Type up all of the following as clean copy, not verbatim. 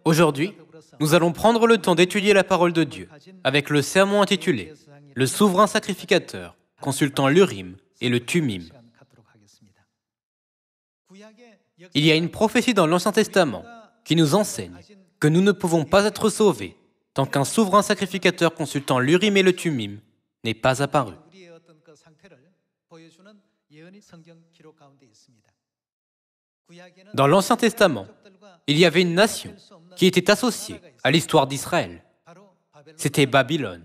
Aujourd'hui, nous allons prendre le temps d'étudier la parole de Dieu avec le sermon intitulé « Le souverain sacrificateur, consultant l'Urim et le Thummim ». Il y a une prophétie dans l'Ancien Testament qui nous enseigne que nous ne pouvons pas être sauvés tant qu'un souverain sacrificateur consultant l'Urim et le Thummim n'est pas apparu. Dans l'Ancien Testament, il y avait une nation qui était associée à l'histoire d'Israël. C'était Babylone.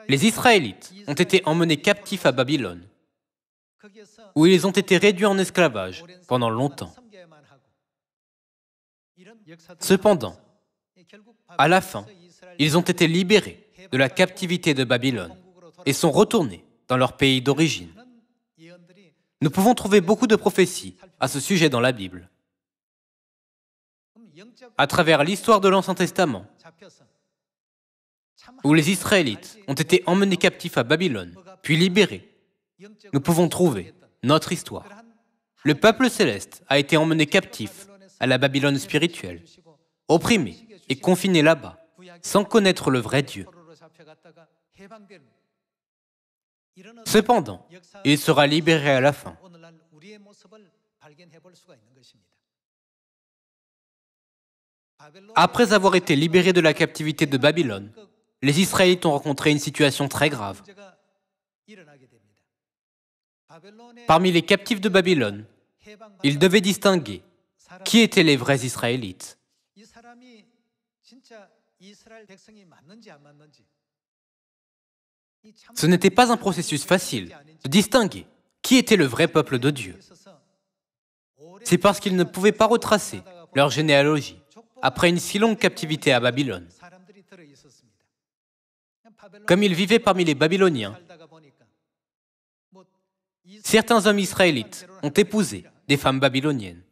Les Israélites ont été emmenés captifs à Babylone, où ils ont été réduits en esclavage pendant longtemps. Cependant, à la fin, ils ont été libérés de la captivité de Babylone et sont retournés dans leur pays d'origine. Nous pouvons trouver beaucoup de prophéties à ce sujet dans la Bible. À travers l'histoire de l'Ancien Testament, où les Israélites ont été emmenés captifs à Babylone, puis libérés, nous pouvons trouver notre histoire. Le peuple céleste a été emmené captif à la Babylone spirituelle, opprimé et confiné là-bas, sans connaître le vrai Dieu. Cependant, il sera libéré à la fin. Après avoir été libérés de la captivité de Babylone, les Israélites ont rencontré une situation très grave. Parmi les captifs de Babylone, ils devaient distinguer qui étaient les vrais Israélites. Ce n'était pas un processus facile de distinguer qui était le vrai peuple de Dieu. C'est parce qu'ils ne pouvaient pas retracer leur généalogie après une si longue captivité à Babylone. Comme ils vivaient parmi les Babyloniens, certains hommes israélites ont épousé des femmes babyloniennes.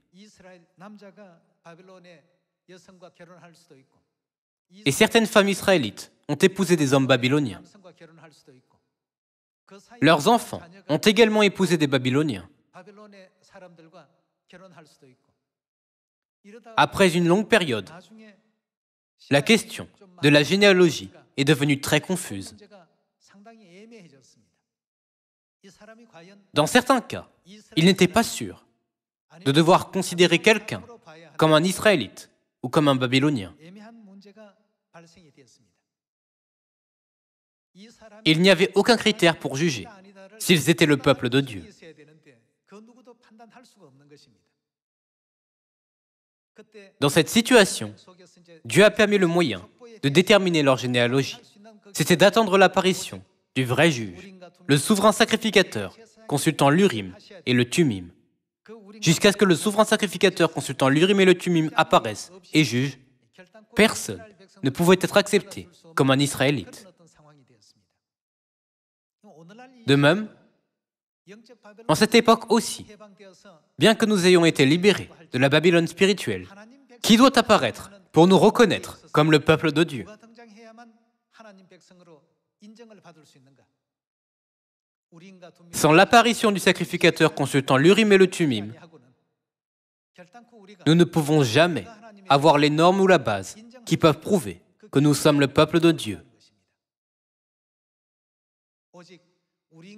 Et certaines femmes israélites ont épousé des hommes babyloniens. Leurs enfants ont également épousé des Babyloniens. Après une longue période, la question de la généalogie est devenue très confuse. Dans certains cas, il n'était pas sûr de devoir considérer quelqu'un comme un Israélite ou comme un Babylonien. Il n'y avait aucun critère pour juger s'ils étaient le peuple de Dieu. Dans cette situation, Dieu a permis le moyen de déterminer leur généalogie. C'était d'attendre l'apparition du vrai juge, le souverain sacrificateur, consultant l'Urim et le Thummim. Jusqu'à ce que le souverain sacrificateur consultant l'Urim et le Thummim apparaisse et juge, personne ne pouvait être accepté comme un Israélite. De même, en cette époque aussi, bien que nous ayons été libérés de la Babylone spirituelle, qui doit apparaître pour nous reconnaître comme le peuple de Dieu? Sans l'apparition du sacrificateur consultant l'Urim et le Thummim, nous ne pouvons jamais avoir les normes ou la base qui peuvent prouver que nous sommes le peuple de Dieu.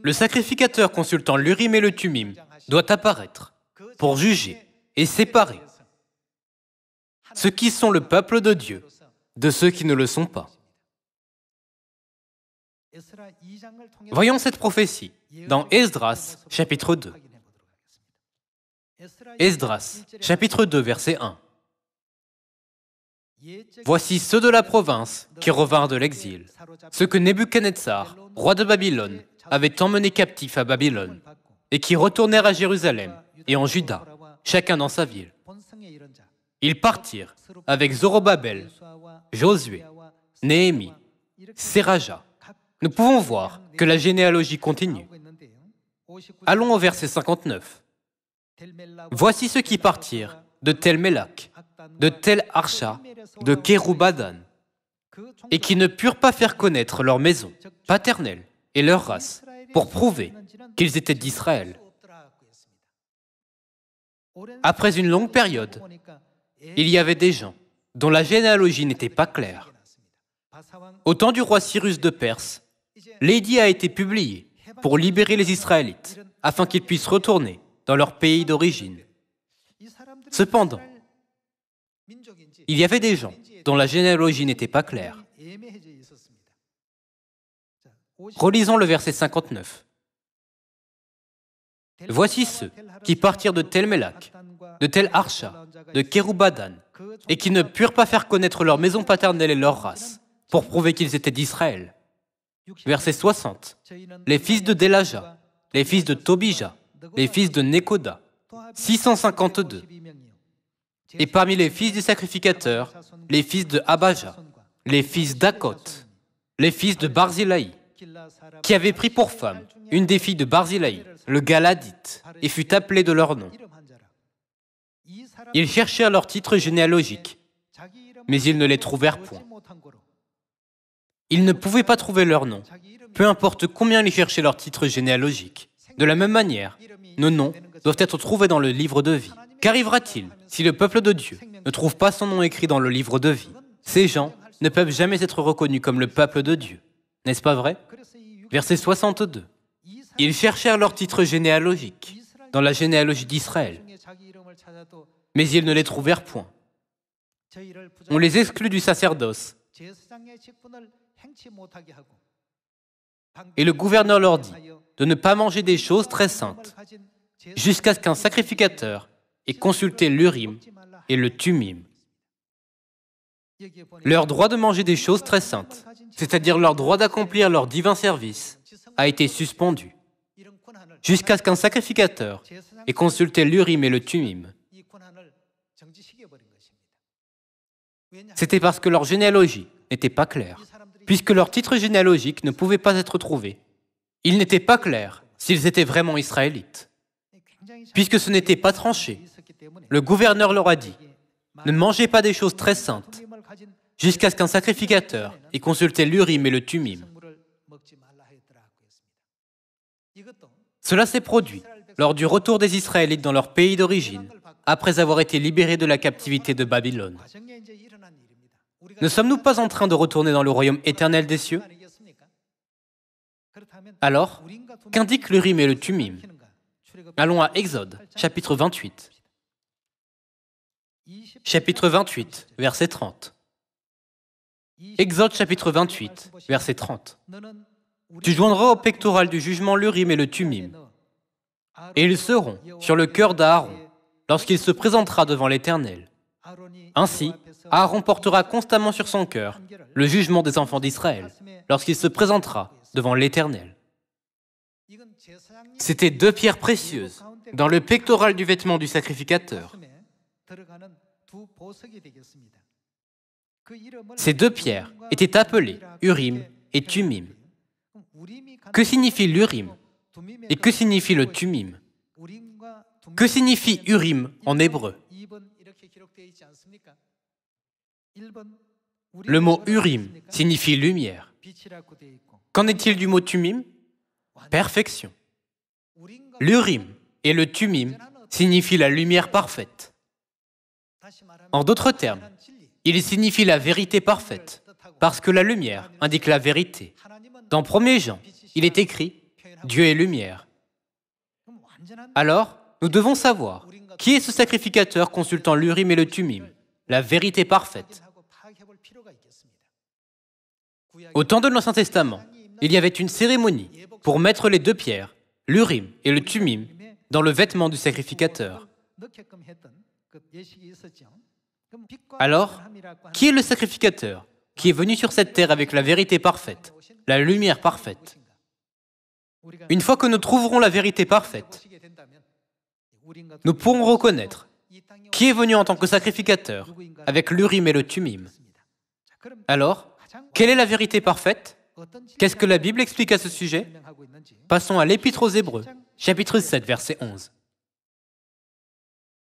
Le sacrificateur consultant l'Urim et le Thummim doit apparaître pour juger et séparer ceux qui sont le peuple de Dieu de ceux qui ne le sont pas. Voyons cette prophétie dans Esdras, chapitre 2. Esdras, chapitre 2, verset 1. Voici ceux de la province qui revinrent de l'exil, ceux que Nebuchadnezzar, roi de Babylone, avait emmenés captifs à Babylone, et qui retournèrent à Jérusalem et en Juda, chacun dans sa ville. Ils partirent avec Zorobabel, Josué, Néhémie, Séraja. Nous pouvons voir que la généalogie continue. Allons au verset 59. Voici ceux qui partirent de Tel-Mélak, de Tel-Archa, de Kéroubadan, et qui ne purent pas faire connaître leur maison paternelle et leur race pour prouver qu'ils étaient d'Israël. Après une longue période, il y avait des gens dont la généalogie n'était pas claire. Au temps du roi Cyrus de Perse, l'édit a été publié pour libérer les Israélites, afin qu'ils puissent retourner dans leur pays d'origine. Cependant, il y avait des gens dont la généalogie n'était pas claire. Relisons le verset 59. Voici ceux qui partirent de Tel Mélach, de Tel Harsha, de Kéroubadan, et qui ne purent pas faire connaître leur maison paternelle et leur race, pour prouver qu'ils étaient d'Israël. Verset 60. Les fils de Délaja, les fils de Tobija, les fils de Nekoda, 652. Et parmi les fils du sacrificateur, les fils de Abaja, les fils d'Akot, les fils de Barzilai, qui avaient pris pour femme une des filles de Barzilai, le Galadite, et fut appelée de leur nom. Ils cherchèrent leur titre généalogique, mais ils ne les trouvèrent point. Ils ne pouvaient pas trouver leur nom, peu importe combien ils cherchaient leur titre généalogique. De la même manière, nos noms doivent être trouvés dans le livre de vie. Qu'arrivera-t-il si le peuple de Dieu ne trouve pas son nom écrit dans le livre de vie? Ces gens ne peuvent jamais être reconnus comme le peuple de Dieu. N'est-ce pas vrai? Verset 62. Ils cherchèrent leur titre généalogique dans la généalogie d'Israël, mais ils ne les trouvèrent point. On les exclut du sacerdoce. Et le gouverneur leur dit de ne pas manger des choses très saintes jusqu'à ce qu'un sacrificateur ait consulté l'Urim et le Tumim. Leur droit de manger des choses très saintes, c'est-à-dire leur droit d'accomplir leur divin service, a été suspendu jusqu'à ce qu'un sacrificateur ait consulté l'Urim et le Tumim. C'était parce que leur généalogie n'était pas claire, puisque leur titre généalogique ne pouvait pas être trouvé. Il n'était pas clair s'ils étaient vraiment israélites. Puisque ce n'était pas tranché, le gouverneur leur a dit « Ne mangez pas des choses très saintes jusqu'à ce qu'un sacrificateur ait consulté l'Urim et le Tumim. » Cela s'est produit lors du retour des Israélites dans leur pays d'origine, après avoir été libérés de la captivité de Babylone. Ne sommes-nous pas en train de retourner dans le royaume éternel des cieux? Alors, qu'indiquent l'Urim et le Tumim? Allons à Exode, chapitre 28. Chapitre 28, verset 30. Exode, chapitre 28, verset 30. Tu joindras au pectoral du jugement l'Urim et le Tumim, et ils seront sur le cœur d'Aaron lorsqu'il se présentera devant l'Éternel. Ainsi, Aaron portera constamment sur son cœur le jugement des enfants d'Israël lorsqu'il se présentera devant l'Éternel. C'étaient deux pierres précieuses dans le pectoral du vêtement du sacrificateur. Ces deux pierres étaient appelées Urim et Tumim. Que signifie l'Urim et que signifie le Tumim? Que signifie Urim en hébreu? Le mot Urim signifie lumière. Qu'en est-il du mot Tumim? Perfection. L'Urim et le Tumim signifient la lumière parfaite. En d'autres termes, il signifie la vérité parfaite, parce que la lumière indique la vérité. Dans 1er Jean, il est écrit « Dieu est lumière ». Alors, nous devons savoir qui est ce sacrificateur consultant l'Urim et le Tumim, la vérité parfaite. Au temps de l'Ancien Testament, il y avait une cérémonie pour mettre les deux pierres, l'Urim et le Tumim, dans le vêtement du sacrificateur. Alors, qui est le sacrificateur qui est venu sur cette terre avec la vérité parfaite, la lumière parfaite? Une fois que nous trouverons la vérité parfaite, nous pourrons reconnaître qui est venu en tant que sacrificateur avec l'Urim et le Tumim. Alors, quelle est la vérité parfaite? Qu'est-ce que la Bible explique à ce sujet? Passons à l'Épître aux Hébreux, chapitre 7, verset 11.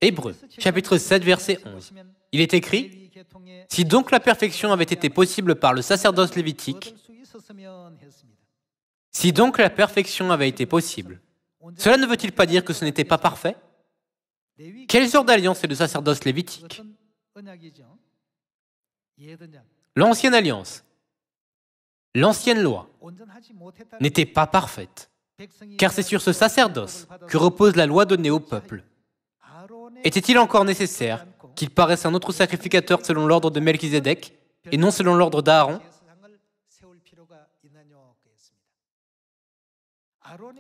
Hébreux, chapitre 7, verset 11. Il est écrit « Si donc la perfection avait été possible par le sacerdoce lévitique, si donc la perfection avait été possible, cela ne veut-il pas dire que ce n'était pas parfait? Quelle sorte d'alliance est le sacerdoce lévitique? L'ancienne alliance, l'ancienne loi, n'était pas parfaite, car c'est sur ce sacerdoce que repose la loi donnée au peuple. Était-il encore nécessaire qu'il paraisse un autre sacrificateur selon l'ordre de Melchizedek et non selon l'ordre d'Aaron?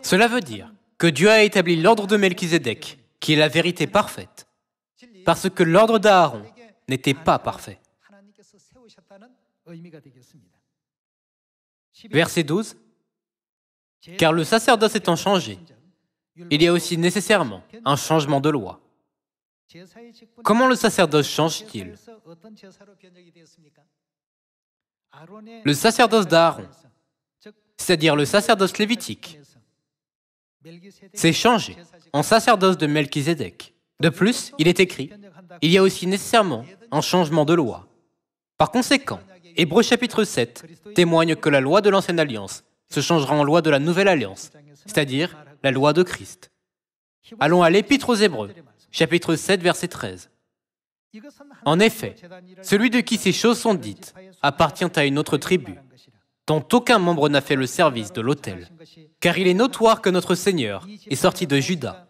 Cela veut dire que Dieu a établi l'ordre de Melchizedek, qui est la vérité parfaite, parce que l'ordre d'Aaron n'était pas parfait. Verset 12. Car le sacerdoce étant changé, il y a aussi nécessairement un changement de loi. Comment le sacerdoce change-t-il? Le sacerdoce d'Aaron, c'est-à-dire le sacerdoce lévitique, s'est changé en sacerdoce de Melchizedek. De plus, il est écrit, il y a aussi nécessairement un changement de loi. Par conséquent, Hébreux chapitre 7 témoigne que la loi de l'ancienne alliance se changera en loi de la nouvelle alliance, c'est-à-dire la loi de Christ. Allons à l'Épître aux Hébreux, chapitre 7, verset 13. En effet, celui de qui ces choses sont dites appartient à une autre tribu, dont aucun membre n'a fait le service de l'autel. Car il est notoire que notre Seigneur est sorti de Juda,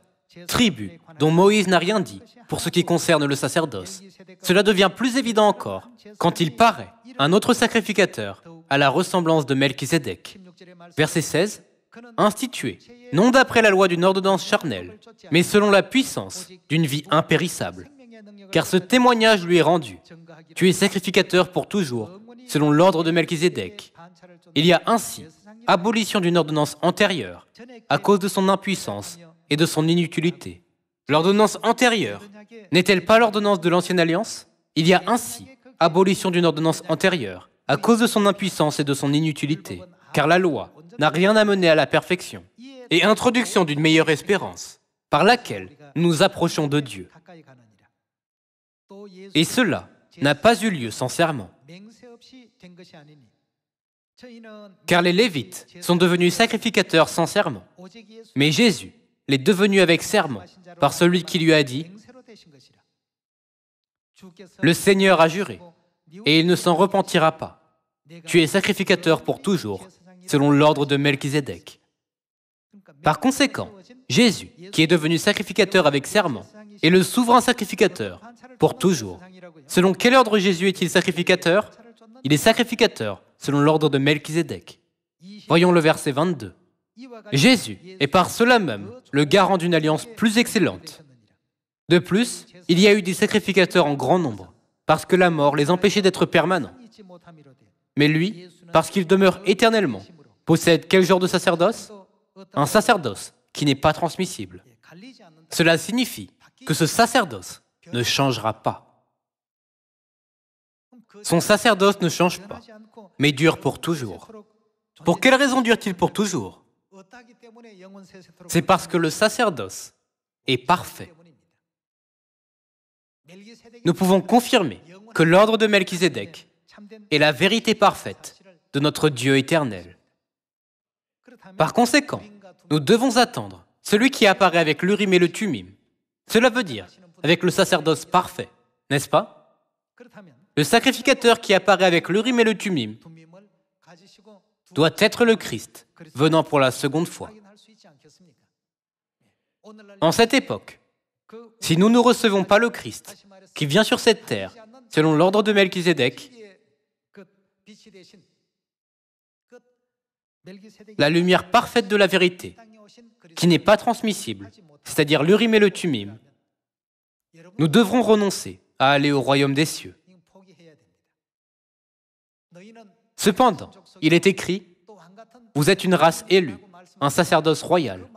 tribu dont Moïse n'a rien dit pour ce qui concerne le sacerdoce. Cela devient plus évident encore quand il paraît un autre sacrificateur à la ressemblance de Melchizedek. Verset 16. Institué, non d'après la loi d'une ordonnance charnelle, mais selon la puissance d'une vie impérissable. Car ce témoignage lui est rendu. Tu es sacrificateur pour toujours, selon l'ordre de Melchizedek. Il y a ainsi abolition d'une ordonnance antérieure, à cause de son impuissance et de son inutilité. L'ordonnance antérieure n'est-elle pas l'ordonnance de l'ancienne alliance? Il y a ainsi abolition d'une ordonnance antérieure, à cause de son impuissance et de son inutilité, car la loi n'a rien amené à la perfection, et introduction d'une meilleure espérance, par laquelle nous nous approchons de Dieu. Et cela n'a pas eu lieu sans serment. Car les Lévites sont devenus sacrificateurs sans serment, mais Jésus l'est devenu avec serment, par celui qui lui a dit « Le Seigneur a juré, et il ne s'en repentira pas. Tu es sacrificateur pour toujours, selon l'ordre de Melchizedek. » Par conséquent, Jésus, qui est devenu sacrificateur avec serment, est le souverain sacrificateur pour toujours. Selon quel ordre Jésus est-il sacrificateur? Il est sacrificateur selon l'ordre de Melchizedek. Voyons le verset 22. Jésus est par cela même le garant d'une alliance plus excellente. De plus, il y a eu des sacrificateurs en grand nombre, parce que la mort les empêchait d'être permanents. Mais lui, parce qu'il demeure éternellement, possède quel genre de sacerdoce? Un sacerdoce qui n'est pas transmissible. Cela signifie que ce sacerdoce ne changera pas. Son sacerdoce ne change pas, mais dure pour toujours. Pour quelle raison dure-t-il pour toujours? C'est parce que le sacerdoce est parfait. Nous pouvons confirmer que l'ordre de Melchizedek est la vérité parfaite de notre Dieu éternel. Par conséquent, nous devons attendre celui qui apparaît avec l'Urim et le Thummim. Cela veut dire avec le sacerdoce parfait, n'est-ce pas? Le sacrificateur qui apparaît avec l'Urim et le Thummim doit être le Christ, venant pour la seconde fois. En cette époque, si nous ne recevons pas le Christ, qui vient sur cette terre, selon l'ordre de Melchizedek, la lumière parfaite de la vérité, qui n'est pas transmissible, c'est-à-dire l'Urim et le Thummim, nous devrons renoncer à aller au royaume des cieux. Cependant, il est écrit, « Vous êtes une race élue, un sacerdoce royal. »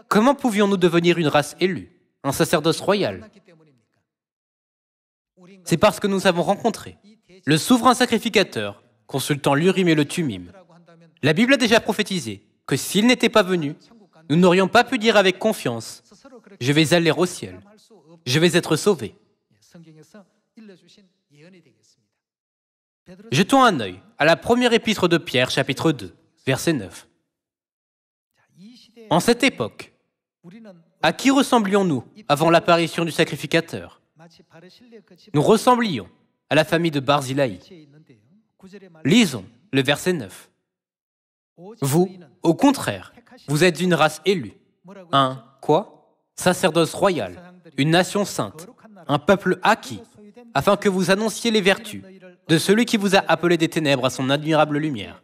Comment pouvions-nous devenir une race élue, un sacerdoce royal? C'est parce que nous avons rencontré le souverain sacrificateur consultant l'Urim et le Thummim. La Bible a déjà prophétisé que s'il n'était pas venu, nous n'aurions pas pu dire avec confiance « Je vais aller au ciel, je vais être sauvé ». Jetons un œil à la première épître de Pierre, chapitre 2, verset 9. En cette époque, À qui ressemblions-nous avant l'apparition du sacrificateur? Nous ressemblions à la famille de Barzillai. Lisons le verset 9. Vous, au contraire, vous êtes une race élue. Un, quoi? Sacerdoce royal, une nation sainte, un peuple acquis, afin que vous annonciez les vertus de celui qui vous a appelé des ténèbres à son admirable lumière.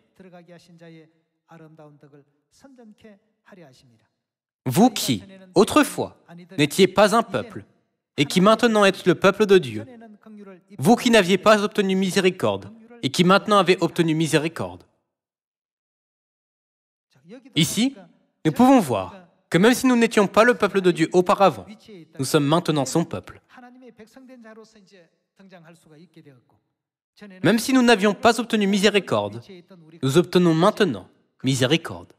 Vous qui, autrefois, n'étiez pas un peuple, et qui maintenant êtes le peuple de Dieu, vous qui n'aviez pas obtenu miséricorde, et qui maintenant avez obtenu miséricorde. Ici, nous pouvons voir que même si nous n'étions pas le peuple de Dieu auparavant, nous sommes maintenant son peuple. Même si nous n'avions pas obtenu miséricorde, nous obtenons maintenant miséricorde.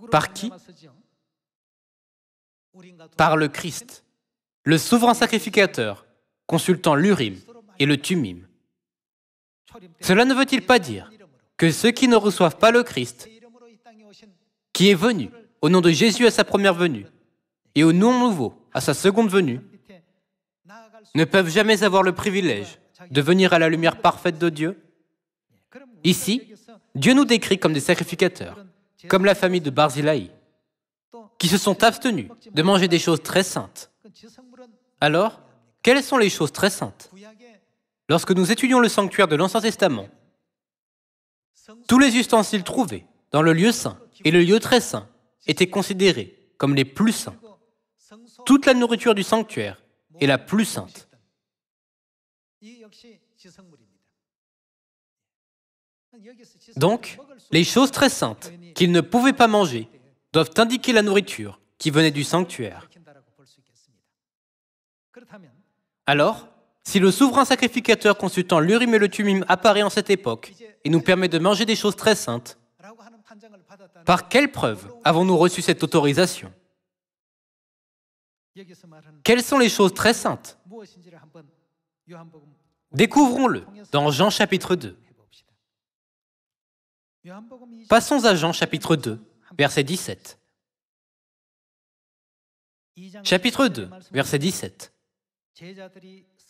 Par qui? Par le Christ, le souverain sacrificateur, consultant l'Urim et le Thummim. Cela ne veut-il pas dire que ceux qui ne reçoivent pas le Christ, qui est venu au nom de Jésus à sa première venue et au nom nouveau à sa seconde venue, ne peuvent jamais avoir le privilège de venir à la lumière parfaite de Dieu? Ici, Dieu nous décrit comme des sacrificateurs, comme la famille de Barzillai, qui se sont abstenus de manger des choses très saintes. Alors, quelles sont les choses très saintes? Lorsque nous étudions le sanctuaire de l'Ancien Testament, tous les ustensiles trouvés dans le lieu saint et le lieu très saint étaient considérés comme les plus saints. Toute la nourriture du sanctuaire est la plus sainte. Donc, les choses très saintes qu'ils ne pouvaient pas manger doivent indiquer la nourriture qui venait du sanctuaire. Alors, si le souverain sacrificateur consultant l'Urim et le Thummim apparaît en cette époque et nous permet de manger des choses très saintes, par quelle preuve avons-nous reçu cette autorisation? Quelles sont les choses très saintes? Découvrons-le dans Jean chapitre 2. Passons à Jean chapitre 2, verset 17. Chapitre 2, verset 17.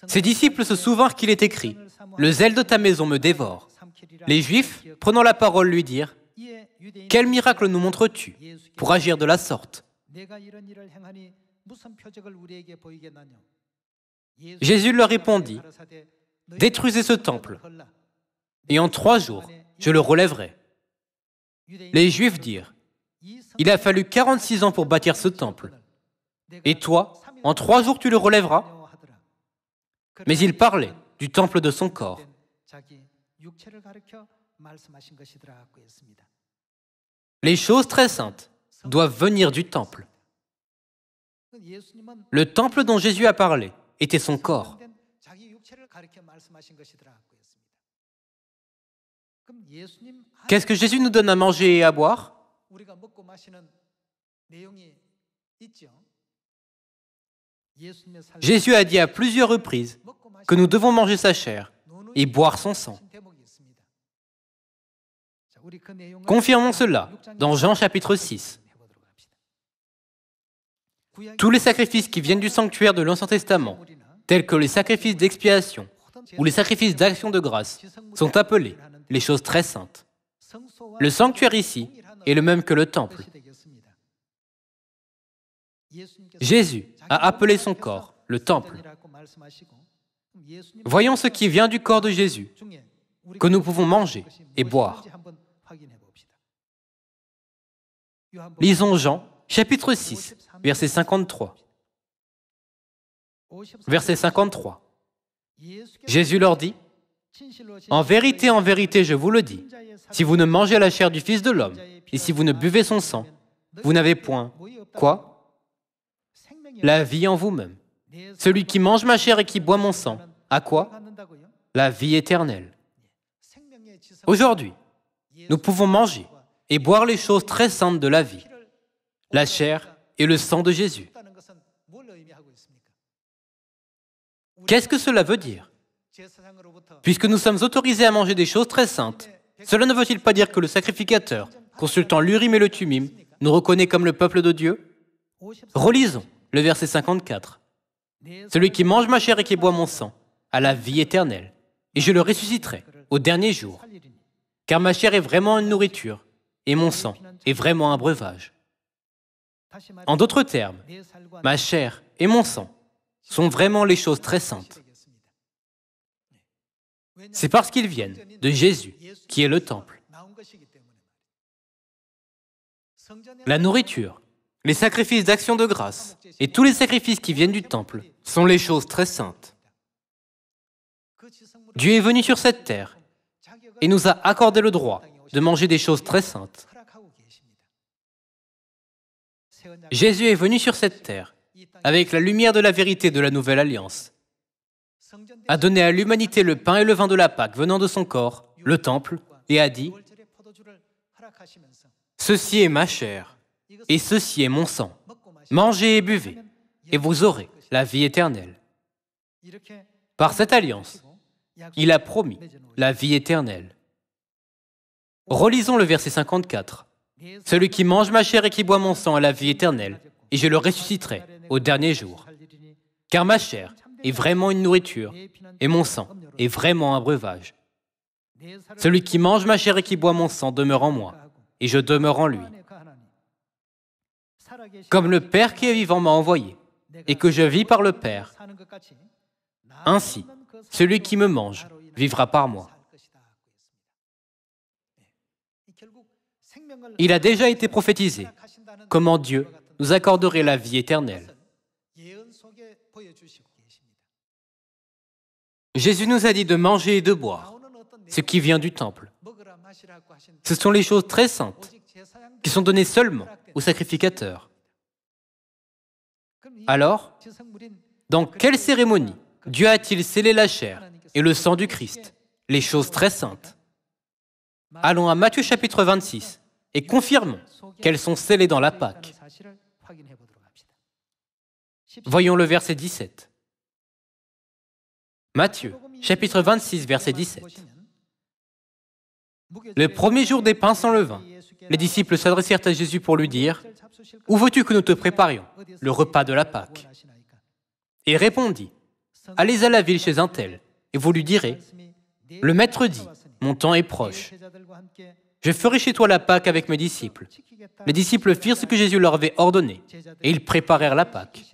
Ses disciples se souvinrent qu'il est écrit « Le zèle de ta maison me dévore ». Les Juifs, prenant la parole, lui dirent « Quel miracle nous montres-tu pour agir de la sorte ?» Jésus leur répondit « Détruisez ce temple, et en 3 jours, je le relèverai. » Les Juifs dirent « Il a fallu 46 ans pour bâtir ce temple, et toi, en 3 jours tu le relèveras ?» Mais il parlait du temple de son corps. Les choses très saintes doivent venir du temple. Le temple dont Jésus a parlé était son corps. Qu'est-ce que Jésus nous donne à manger et à boire? Jésus a dit à plusieurs reprises que nous devons manger sa chair et boire son sang. Confirmons cela dans Jean chapitre 6. Tous les sacrifices qui viennent du sanctuaire de l'Ancien Testament, tels que les sacrifices d'expiation ou les sacrifices d'action de grâce, sont appelés les choses très saintes. Le sanctuaire ici est le même que le temple. Jésus a appelé son corps le temple. Voyons ce qui vient du corps de Jésus, que nous pouvons manger et boire. Lisons Jean, chapitre 6, verset 53. Verset 53. Jésus leur dit, « En vérité, je vous le dis, si vous ne mangez la chair du Fils de l'homme, et si vous ne buvez son sang, vous n'avez point, quoi? La vie en vous-même. Celui qui mange ma chair et qui boit mon sang, a quoi? La vie éternelle. » Aujourd'hui, nous pouvons manger et boire les choses très saintes de la vie, la chair et le sang de Jésus. Qu'est-ce que cela veut dire? Puisque nous sommes autorisés à manger des choses très saintes, cela ne veut-il pas dire que le sacrificateur, consultant l'Urim et le Thummim, nous reconnaît comme le peuple de Dieu? Relisons le verset 54. Celui qui mange ma chair et qui boit mon sang a la vie éternelle, et je le ressusciterai au dernier jour. Car ma chair est vraiment une nourriture, et mon sang est vraiment un breuvage. En d'autres termes, ma chair et mon sang sont vraiment les choses très saintes. C'est parce qu'ils viennent de Jésus, qui est le temple. La nourriture, les sacrifices d'action de grâce et tous les sacrifices qui viennent du temple sont les choses très saintes. Dieu est venu sur cette terre et nous a accordé le droit de manger des choses très saintes. Jésus est venu sur cette terre avec la lumière de la vérité de la nouvelle alliance, a donné à l'humanité le pain et le vin de la Pâque venant de son corps, le temple, et a dit « Ceci est ma chair, et ceci est mon sang. Mangez et buvez, et vous aurez la vie éternelle. » Par cette alliance, il a promis la vie éternelle. Relisons le verset 54. « Celui qui mange ma chair et qui boit mon sang a la vie éternelle, et je le ressusciterai au dernier jour. Car ma chair est vraiment une nourriture, et mon sang est vraiment un breuvage. Celui qui mange ma chair et qui boit mon sang demeure en moi, et je demeure en lui. Comme le Père qui est vivant m'a envoyé, et que je vis par le Père, ainsi, celui qui me mange vivra par moi. » Il a déjà été prophétisé comment Dieu nous accorderait la vie éternelle. Jésus nous a dit de manger et de boire, ce qui vient du temple. Ce sont les choses très saintes qui sont données seulement aux sacrificateurs. Alors, dans quelle cérémonie Dieu a-t-il scellé la chair et le sang du Christ, les choses très saintes? Allons à Matthieu chapitre 26 et confirmons qu'elles sont scellées dans la Pâque. Voyons le verset 17. Matthieu, chapitre 26, verset 17. Le premier jour des pains sans levain, les disciples s'adressèrent à Jésus pour lui dire « Où veux-tu que nous te préparions le repas de la Pâque ?» Et répondit « Allez à la ville chez un tel, et vous lui direz « Le Maître dit, mon temps est proche. Je ferai chez toi la Pâque avec mes disciples. » Les disciples firent ce que Jésus leur avait ordonné, et ils préparèrent la Pâque.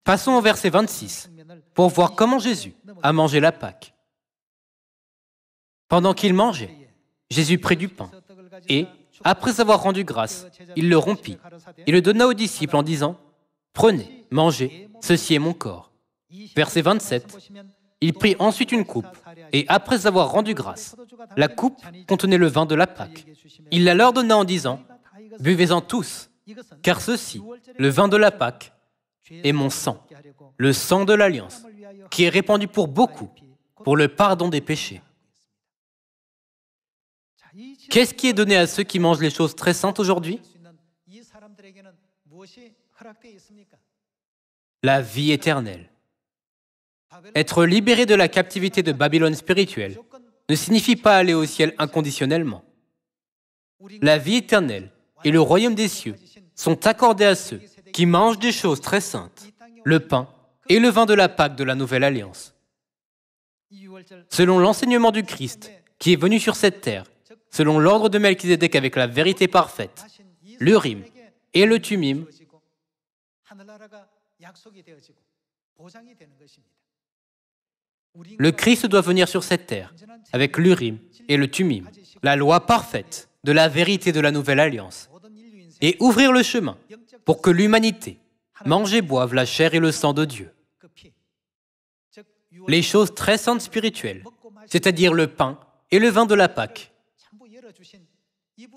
Passons au verset 26 pour voir comment Jésus a mangé la Pâque. Pendant qu'il mangeait, Jésus prit du pain et, après avoir rendu grâce, il le rompit et le donna aux disciples en disant « Prenez, mangez, ceci est mon corps. » Verset 27, il prit ensuite une coupe et, après avoir rendu grâce, la coupe contenait le vin de la Pâque. Il la leur donna en disant « Buvez-en tous, car ceci, le vin de la Pâque, est mon sang, le sang de l'Alliance, qui est répandu pour beaucoup, pour le pardon des péchés. » Qu'est-ce qui est donné à ceux qui mangent les choses très saintes aujourd'hui? La vie éternelle. Être libéré de la captivité de Babylone spirituelle ne signifie pas aller au ciel inconditionnellement. La vie éternelle et le royaume des cieux sont accordés à ceux qui mangent des choses très saintes, le pain et le vin de la Pâque de la Nouvelle Alliance. Selon l'enseignement du Christ, qui est venu sur cette terre, selon l'ordre de Melchizedek avec la vérité parfaite, l'Urim et le Tumim, le Christ doit venir sur cette terre avec l'Urim et le Tumim, la loi parfaite de la vérité de la Nouvelle Alliance, et ouvrir le chemin pour que l'humanité mange et boive la chair et le sang de Dieu. Les choses très saintes spirituelles, c'est-à-dire le pain et le vin de la Pâque.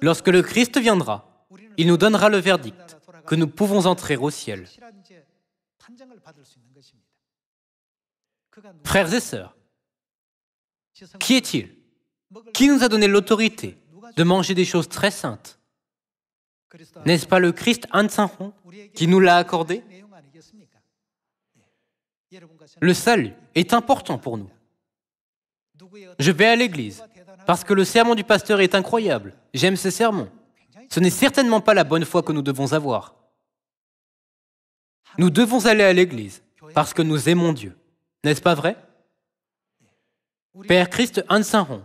Lorsque le Christ viendra, il nous donnera le verdict que nous pouvons entrer au ciel. Frères et sœurs, qui est-il? Qui nous a donné l'autorité de manger des choses très saintes? N'est-ce pas le Christ An Sang-hong qui nous l'a accordé? Le salut est important pour nous. Je vais à l'église Parce que le sermon du pasteur est incroyable. J'aime ces sermons. Ce n'est certainement pas la bonne foi que nous devons avoir. Nous devons aller à l'église parce que nous aimons Dieu. N'est-ce pas vrai? Père Christ Han Sang-hong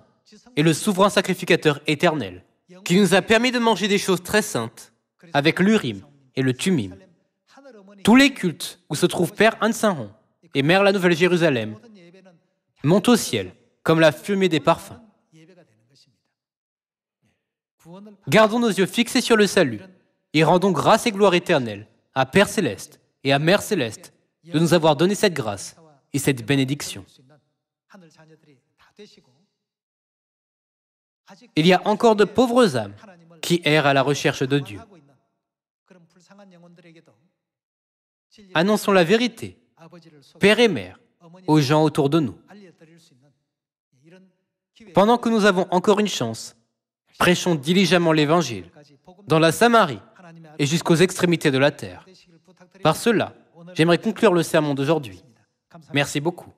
est le souverain sacrificateur éternel qui nous a permis de manger des choses très saintes avec l'Urim et le Tumim. Tous les cultes où se trouve Père Han Sang-hong et Mère la Nouvelle Jérusalem montent au ciel comme la fumée des parfums. Gardons nos yeux fixés sur le salut et rendons grâce et gloire éternelle à Père Céleste et à Mère Céleste de nous avoir donné cette grâce et cette bénédiction. Il y a encore de pauvres âmes qui errent à la recherche de Dieu. Annonçons la vérité, Père et Mère, aux gens autour de nous. Pendant que nous avons encore une chance, prêchons diligemment l'Évangile dans la Samarie et jusqu'aux extrémités de la terre. Par cela, j'aimerais conclure le sermon d'aujourd'hui. Merci beaucoup.